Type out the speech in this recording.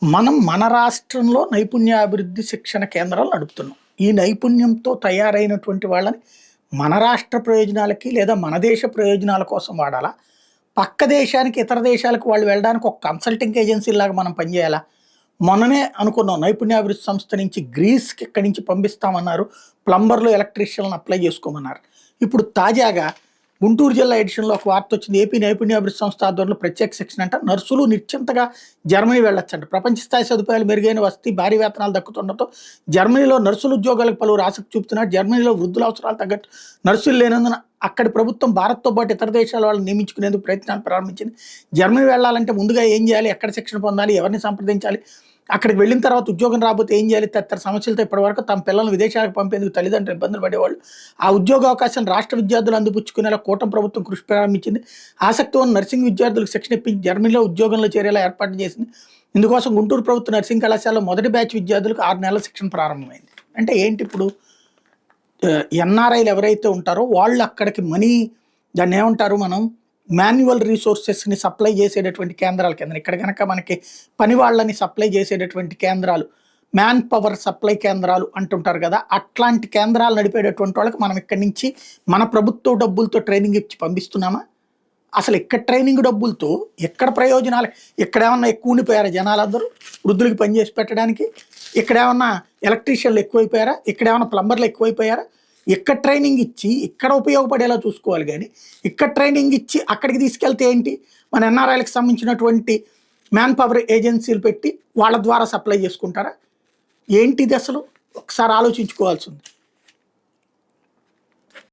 మనం మన రాష్ట్రంలో నైపుణ్యాభివృద్ధి శిక్షణ కేంద్రాలు నడుపుతున్నాం. ఈ నైపుణ్యంతో తయారైనటువంటి వాళ్ళని మన రాష్ట్ర ప్రయోజనాలకి లేదా మన దేశ ప్రయోజనాల కోసం వాడాలా? పక్క దేశానికి, ఇతర దేశాలకు వాళ్ళు వెళ్ళడానికి ఒక కన్సల్టింగ్ ఏజెన్సీలాగా మనం పనిచేయాలా? మొన్ననే అనుకున్నాం నైపుణ్యాభివృద్ధి సంస్థ నుంచి గ్రీస్‌కి ఇక్కడి నుంచి పంపిస్తామన్నారు. ప్లంబర్లు, ఎలక్ట్రీషియన్‌లను అప్లై చేసుకోమన్నారు. ఇప్పుడు తాజాగా గుంటూరు జిల్లా ఎడిషన్‌లో ఒక వార్తొచ్చింది. ఏపీ నైపుణ్యాభివృద్ధి సంస్థ ఆధ్వర్యంలో ప్రత్యేక శిక్షణ అంట. నర్సులు నిశ్చింతగా జర్మనీ వెళ్ళొచ్చంట. ప్రపంచ స్థాయి సదుపాయాలు, మెరుగైన వసతి, భారీ వేతనాలు దక్కుతుండటంతో జర్మనీలో నర్సుల ఉద్యోగాలకు పలువురు ఆసక్తి చూపుతున్నారు. జర్మనీలో వృద్ధుల అవసరాలు తగ్గట్టు నర్సులు లేనందున అక్కడి ప్రభుత్వం భారత్‌తో పాటు ఇతర దేశాల వాళ్ళని నియమించుకునేందుకు ప్రయత్నాలు ప్రారంభించింది. జర్మనీ వెళ్ళాలంటే ముందుగా ఏం చేయాలి? ఎక్కడ శిక్షణ పొందాలి? ఎవరిని సంప్రదించాలి? అక్కడికి వెళ్ళిన తర్వాత ఉద్యోగం రాకపోతే ఏం చేయాలి? తదితర సమస్యలతో ఇప్పటివరకు తమ పిల్లలను విదేశాలకు పంపేందుకు తల్లిదండ్రులు ఇబ్బందులు పడేవాళ్ళు. ఆ ఉద్యోగ అవకాశాలను రాష్ట్ర విద్యార్థులు అందిపుచ్చుకునేలా కూటమి ప్రభుత్వం కృషి ప్రారంభించింది. ఆసక్తి ఉన్న నర్సింగ్ విద్యార్థులకు శిక్షణ ఇప్పించి జర్మనీలో ఉద్యోగంలో చేరేలా ఏర్పాటు చేసింది. ఇందుకోసం గుంటూరు ప్రభుత్వ నర్సింగ్ కళాశాలలో మొదటి బ్యాచ్ విద్యార్థులకు 6 నెలల శిక్షణ ప్రారంభమైంది. అంటే ఏంటి ఇప్పుడు? ఎన్ఆర్ఐలు ఎవరైతే ఉంటారో వాళ్ళు అక్కడికి దాన్ని ఏమంటారు, మనం మాన్యువల్ రిసోర్సెస్ని సప్లై చేసేటటువంటి కేంద్రాల కింద, ఇక్కడ కనుక మనకి పని వాళ్ళని సప్లై చేసేటటువంటి కేంద్రాలు, మ్యాన్ పవర్ సప్లై కేంద్రాలు అంటుంటారు కదా, అట్లాంటి కేంద్రాలు నడిపేటటువంటి వాళ్ళకి మనం ఇక్కడి నుంచి మన ప్రభుత్వ డబ్బులతో ట్రైనింగ్ ఇచ్చి పంపిస్తున్నామా? అసలు ఇక్కడ ట్రైనింగ్ డబ్బులతో ఎక్కడ ప్రయోజనాలు? ఇక్కడేమన్నా ఎక్కువ ఉండిపోయారా జనాలందరూ వృద్ధులకి పనిచేసి పెట్టడానికి? ఇక్కడేమన్నా ఎలక్ట్రీషియన్లు ఎక్కువైపోయారా? ఇక్కడేమన్నా ప్లంబర్లు ఎక్కువైపోయారా? ఇక్కడ ట్రైనింగ్ ఇచ్చి ఇక్కడ ఉపయోగపడేలా చూసుకోవాలి కానీ, ఇక్కడ ట్రైనింగ్ ఇచ్చి అక్కడికి తీసుకెళ్తే ఏంటి? మన ఎన్ఆర్ఐలకు సంబంధించినటువంటి మ్యాన్ పవర్ ఏజెన్సీలు పెట్టి వాళ్ళ ద్వారా సప్లై చేసుకుంటారా? ఏంటిది అసలు? ఒకసారి ఆలోచించుకోవాల్సి ఉంది.